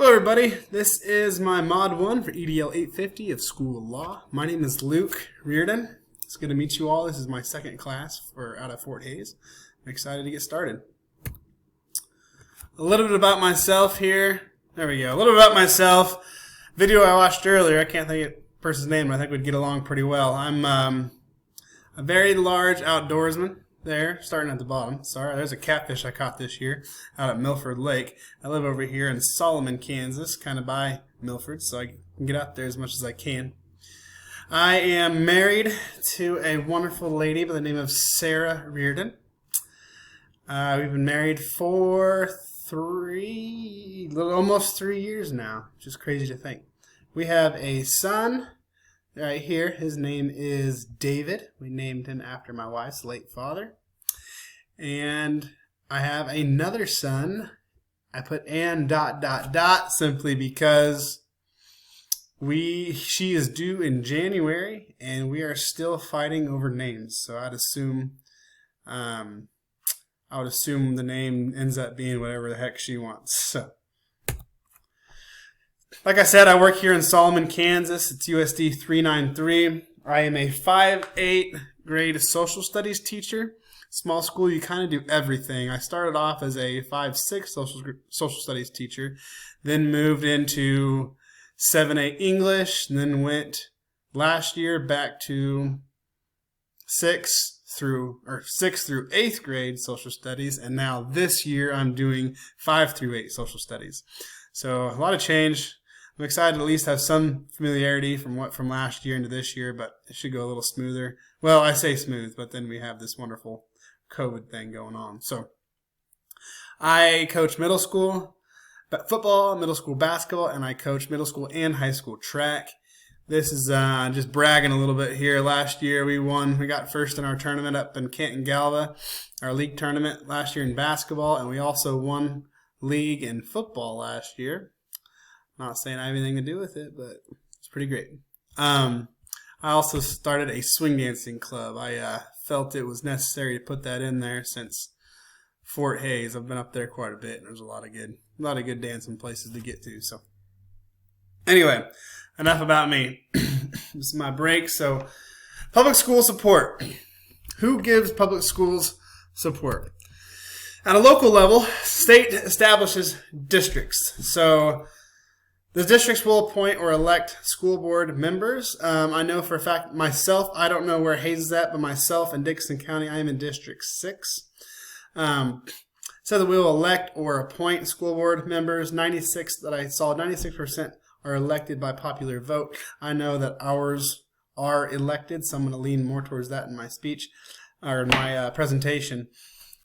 Hello everybody, this is my Mod 1 for EDL 850 of School of Law. My name is Luke Reardon. It's good to meet you all. This is my second class out of Fort Hays. I'm excited to get started. A little bit about myself here. There we go. A little bit about myself. Video I watched earlier, I can't think of the person's name, but I think we'd get along pretty well. I'm a very large outdoorsman. There, starting at the bottom. Sorry, there's a catfish I caught this year out at Milford Lake. I live over here in Solomon, Kansas, kind of by Milford, so I can get out there as much as I can. I am married to a wonderful lady by the name of Sarah Reardon. We've been married for almost 3 years now, which is crazy to think. We have a son right here. His name is David. We named him after my wife's late father. And I have another son. I put Ann ... simply because she is due in January and we are still fighting over names. So I would assume the name ends up being whatever the heck she wants. So like I said, I work here in Solomon, Kansas. It's USD 393. I am a 5-8 grade social studies teacher. Small school, you kind of do everything. I started off as a 5-6 social studies teacher, then moved into 7-8 English, and then went last year back to 6th through 8th grade social studies, and now this year I'm doing 5 through 8 social studies. So a lot of change. I'm excited to at least have some familiarity from last year into this year, but it should go a little smoother. Well, I say smooth, but then we have this wonderful COVID thing going on. So I coach middle school football, middle school basketball, and I coach middle school and high school track. This is just bragging a little bit here. Last year we won. We got first in our tournament up in Canton Galva, our league tournament last year in basketball, and we also won league in football last year. Not saying I have anything to do with it, but it's pretty great. I also started a swing dancing club. I felt it was necessary to put that in there since Fort Hays. I've been up there quite a bit, and there's a lot of good dancing places to get to. So anyway, enough about me. This is my break. So public school support. Who gives public schools support? At a local level, state establishes districts. So the districts will appoint or elect school board members. I know for a fact myself, I don't know where Hays is at, but myself in Dixon County, I am in District 6. So that we will elect or appoint school board members. 96% are elected by popular vote. I know that ours are elected, so I'm going to lean more towards that in my speech or in my presentation.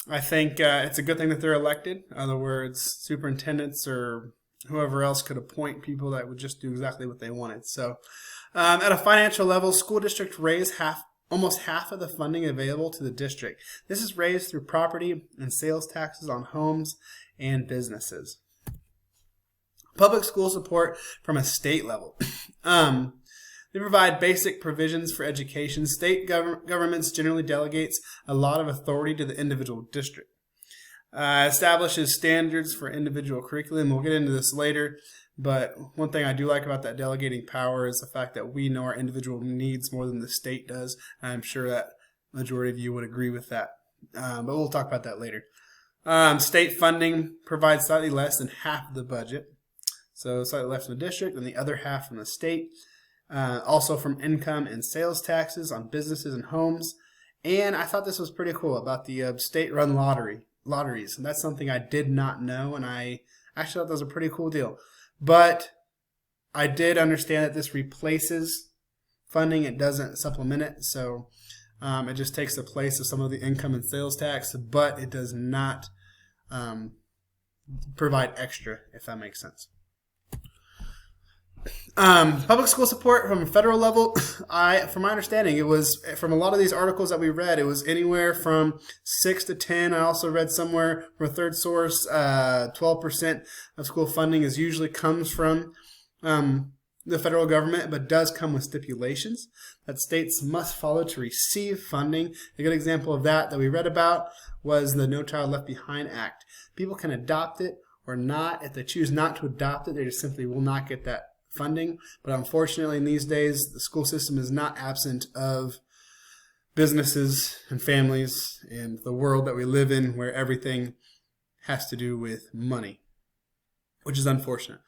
I think it's a good thing that they're elected. In other words, superintendents or whoever else could appoint people that would just do exactly what they wanted. So at a financial level, school districts raise almost half of the funding available to the district. This is raised through property and sales taxes on homes and businesses. Public school support from a state level. They provide basic provisions for education. State governments generally delegates a lot of authority to the individual district. Establishes standards for individual curriculum. We'll get into this later, but one thing I do like about that delegating power is the fact that we know our individual needs more than the state does. I'm sure that the majority of you would agree with that, but we'll talk about that later. State funding provides slightly less than half of the budget, so slightly less from the district and the other half from the state. Also from income and sales taxes on businesses and homes. And I thought this was pretty cool about the state-run lotteries. And that's something I did not know, and I actually thought that was a pretty cool deal. But I did understand that this replaces funding. It doesn't supplement it. So it just takes the place of some of the income and sales tax, but it does not provide extra, if that makes sense. Public school support from a federal level, from my understanding, it was, from a lot of these articles that we read, it was anywhere from 6 to 10. I also read somewhere from a third source, 12% of school funding usually comes from the federal government, but does come with stipulations that states must follow to receive funding. A good example of that we read about was the No Child Left Behind Act. People can adopt it or not. If they choose not to adopt it, they just simply will not get that funding. But unfortunately, in these days, the school system is not absent of businesses and families and the world that we live in, where everything has to do with money, which is unfortunate.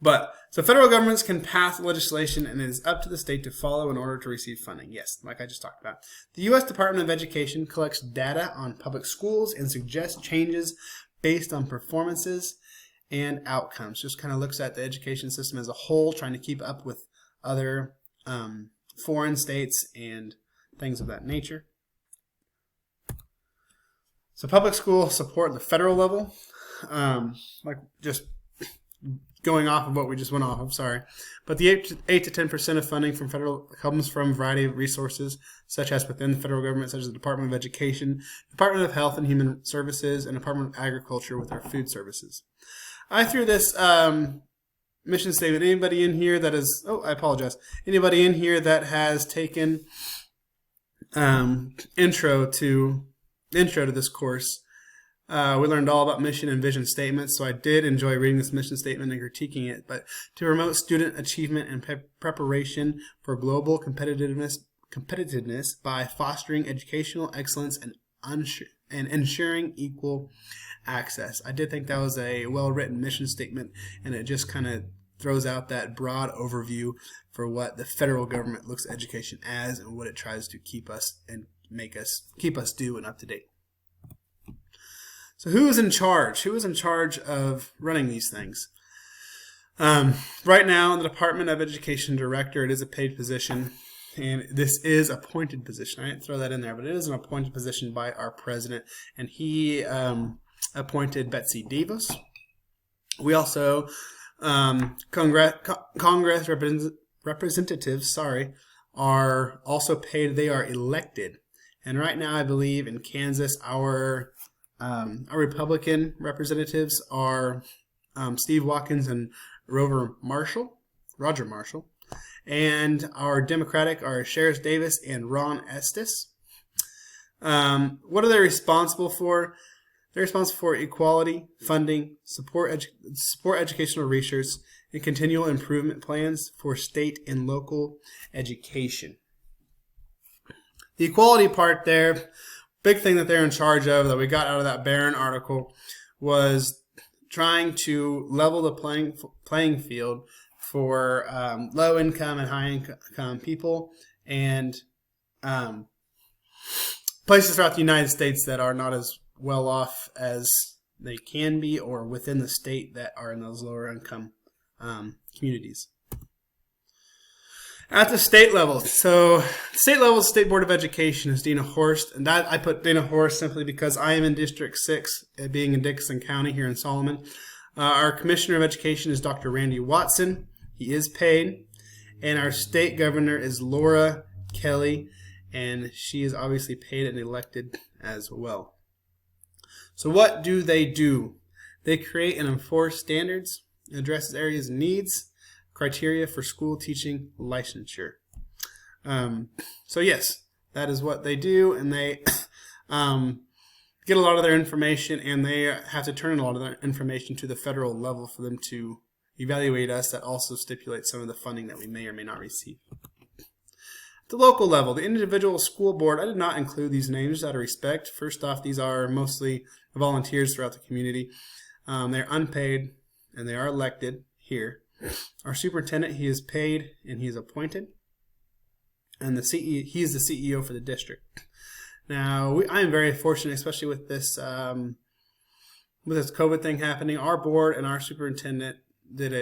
But so federal governments can pass legislation, and it is up to the state to follow in order to receive funding. Yes, like I just talked about. The U.S. Department of Education collects data on public schools and suggests changes based on performances and outcomes. Just kind of looks at the education system as a whole, trying to keep up with other foreign states and things of that nature. So public schools support the federal level, like just going off of what we just went off of, sorry. But the 8 to 10% of funding from federal comes from a variety of resources, such as within the federal government, such as the Department of Education, Department of Health and Human Services, and Department of Agriculture with our food services. I threw this mission statement. Anybody in here that is, I apologize. Anybody in here that has taken intro to this course, we learned all about mission and vision statements, so I did enjoy reading this mission statement and critiquing it. But to promote student achievement and preparation for global competitiveness by fostering educational excellence and ensuring equal access. I did think that was a well-written mission statement, and it just kind of throws out that broad overview for what the federal government looks at education as and what it tries to keep us and keep us due and up to date. So who is in charge? Who is in charge of running these things? Right now, the Department of Education Director, it is a paid position, and this is a appointed position. I didn't throw that in there, but it is an appointed position by our president, and he appointed Betsy DeVos. We also, Congress representatives, are also paid. They are elected. And right now, I believe in Kansas, our Republican representatives are Steve Watkins and Roger Marshall, and our Democratic are Sheriff Davis and Ron Estes. What are they responsible for? They're responsible for equality, funding, support educational research, and continual improvement plans for state and local education. The equality part there, big thing that they're in charge of that we got out of that Barron article was trying to level the playing field for low income and high income people and places throughout the United States that are not as well off as they can be, or within the state that are in those lower income communities. At the state level, so state level, State Board of Education is Dina Horst, and that I put Dina Horst simply because I am in District 6, being in Dickinson County here in Solomon. Our Commissioner of Education is Dr. Randy Watson. He is paid. And our state governor is Laura Kelly, and she is obviously paid and elected as well. So what do? They create and enforce standards, addresses areas and needs, criteria for school teaching licensure. So yes, that is what they do, and they get a lot of their information, and they have to turn a lot of their information to the federal level for them to evaluate us. That also stipulates some of the funding that we may or may not receive. At the local level, the individual school board, I did not include these names out of respect. First off, these are mostly volunteers throughout the community. They're unpaid, and they are elected here. Our superintendent, he is paid and he is appointed, and he is the CEO for the district. Now, I am very fortunate, especially with this COVID thing happening. Our board and our superintendent did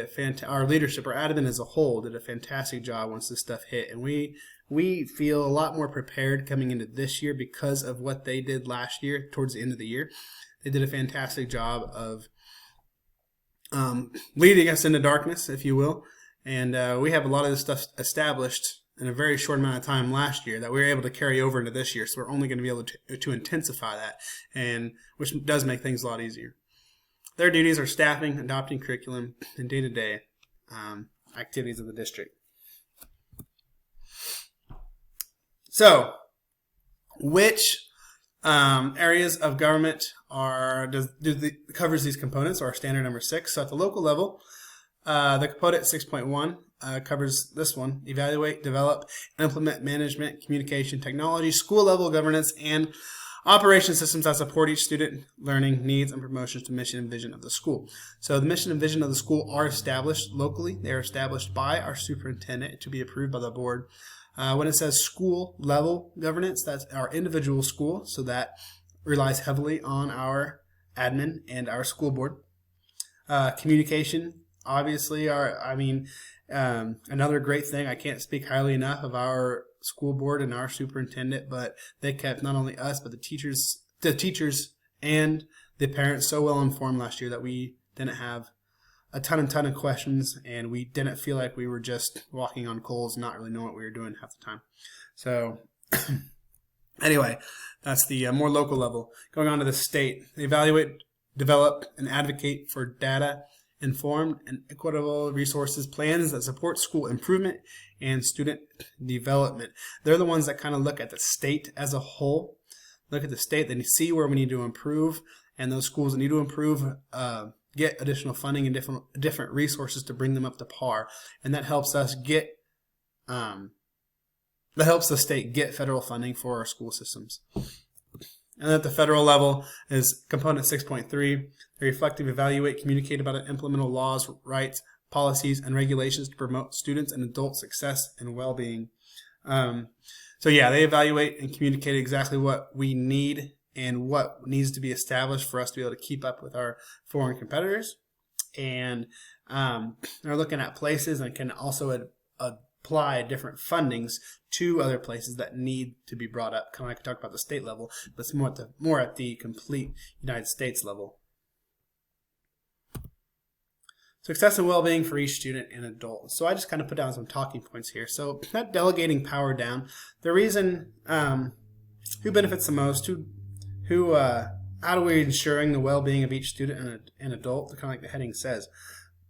our leadership, our admin as a whole, did a fantastic job once this stuff hit, and we feel a lot more prepared coming into this year because of what they did last year. Towards the end of the year, they did a fantastic job of leading us into darkness, if you will, and we have a lot of this stuff established in a very short amount of time last year that we were able to carry over into this year. So we're only going to be able to intensify that, and which does make things a lot easier. Their duties are staffing, adopting curriculum, and day-to-day activities of the district. So, which Areas of government covers these components are standard number 6. So at the local level, the component 6.1 covers this one: evaluate, develop, and implement management, communication, technology, school level governance, and operation systems that support each student learning needs and promotions to mission and vision of the school. So the mission and vision of the school are established locally. They are established by our superintendent to be approved by the board. When it says school level governance, that's our individual school, so that relies heavily on our admin and our school board. Communication, obviously, another great thing. I can't speak highly enough of our school board and our superintendent, but they kept not only us but the teachers and the parents so well informed last year that we didn't have a ton of questions, and we didn't feel like we were just walking on coals, not really knowing what we were doing half the time. So anyway, that's the more local level. Going on to the state, they evaluate, develop, and advocate for data-informed and equitable resources plans that support school improvement and student development. They're the ones that kind of look at the state as a whole, look at the state, then see where we need to improve, and those schools that need to improve get additional funding and different resources to bring them up to par, and that helps us get the state get federal funding for our school systems. And at the federal level is component 6.3. They reflective, evaluate, communicate about and implement laws, rights, policies, and regulations to promote students and adult success and well-being. So yeah, they evaluate and communicate exactly what we need and what needs to be established for us to be able to keep up with our foreign competitors. And they're looking at places and can also apply different fundings to other places that need to be brought up. Kind of like I talked about the state level, but it's more at the complete United States level. Success and well-being for each student and adult. So I just kind of put down some talking points here. So not delegating power down. The reason who benefits the most, how are we ensuring the well-being of each student and adult, kind of like the heading says.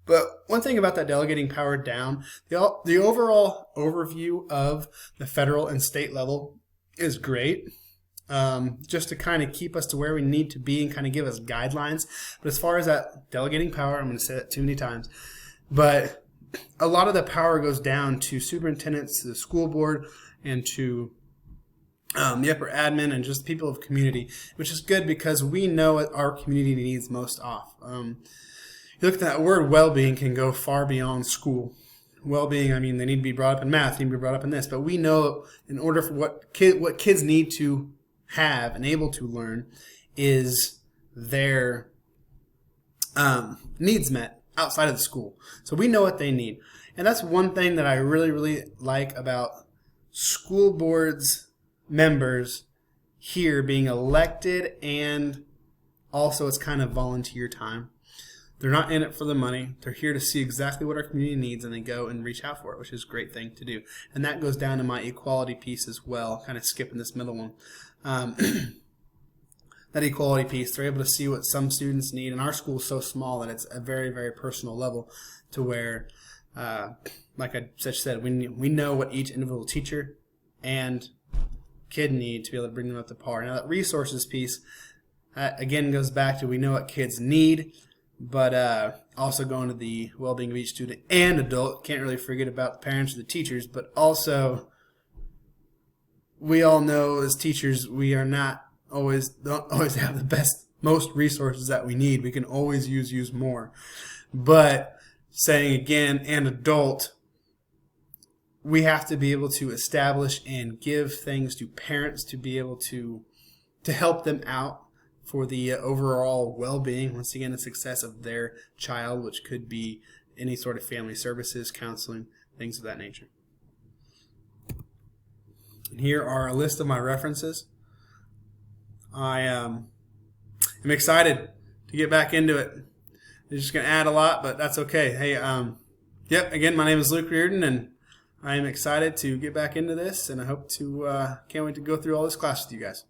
But one thing about that delegating power down, the overall overview of the federal and state level is great, just to kind of keep us to where we need to be and kind of give us guidelines. But as far as that delegating power, I'm going to say that too many times, but a lot of the power goes down to superintendents, to the school board, and to the upper admin and just people of community, which is good because we know what our community needs most off. You look at that word well-being can go far beyond school. Well-being, I mean, they need to be brought up in math, they need to be brought up in this, but we know in order for what kids need to have and able to learn is their needs met outside of the school. So we know what they need. And that's one thing that I really, really like about school boards members here being elected, and also it's kind of volunteer time. They're not in it for the money. They're here to see exactly what our community needs, and they go and reach out for it, which is a great thing to do. And that goes down to my equality piece as well, kind of skipping this middle one. That equality piece, they're able to see what some students need. And our school is so small that it's a very, very personal level to where, like I just said, we know what each individual teacher and kid need to be able to bring them up to par. Now that resources piece, again, goes back to we know what kids need, but also going to the well-being of each student and adult. Can't really forget about the parents or the teachers, but also we all know as teachers we are not don't always have the best, most resources that we need. We can always use more. But saying again, and adult, we have to be able to establish and give things to parents to be able to help them out for the overall well-being, once again, the success of their child, which could be any sort of family services, counseling, things of that nature. And here are a list of my references. I am excited to get back into it. I'm just going to add a lot, but that's okay. Hey, yep, again, my name is Luke Reardon, and I am excited to get back into this, and I hope to, can't wait to go through all this class with you guys.